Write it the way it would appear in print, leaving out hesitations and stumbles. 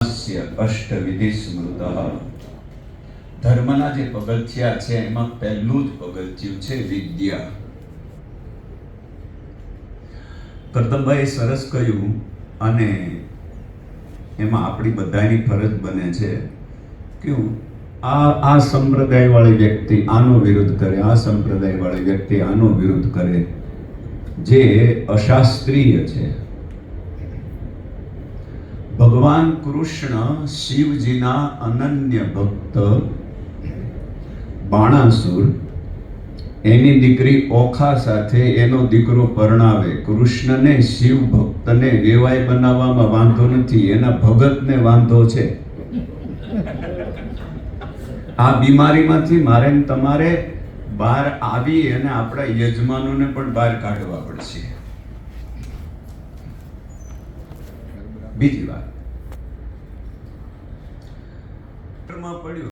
અષ્ટવિધિ સ્મૃતઃ. ધર્મના જે પગથિયા છે એમાં પહેલું જ પગથિયું છે વિદ્યા. કરતમભાઈ સરસ કહ્યું, અને એમાં આપણી બધાની ફરજ બને છે કે આ સંપ્રદાય વાળી વ્યક્તિ આનો વિરોધ કરે, આ સંપ્રદાય વાળી વ્યક્તિ આનો વિરોધ કરે, જે અશાસ્ત્રીય છે. ભગવાન કૃષ્ણ શિવજીના અનન્ય ભક્ત બાણાસુર એની દીકરી ઓખા સાથે એનો દીકરો પરણાવે. કૃષ્ણને શિવ ભક્તને વેવાય બનાવવામાં વાંધો નથી, એના ભગતને વાંધો છે. આ બીમારીમાંથી મારે તમારે બહાર આવી અને આપણા યજમાનોને પણ બહાર કાઢવા પડશે. બીજી વાત પડ્યું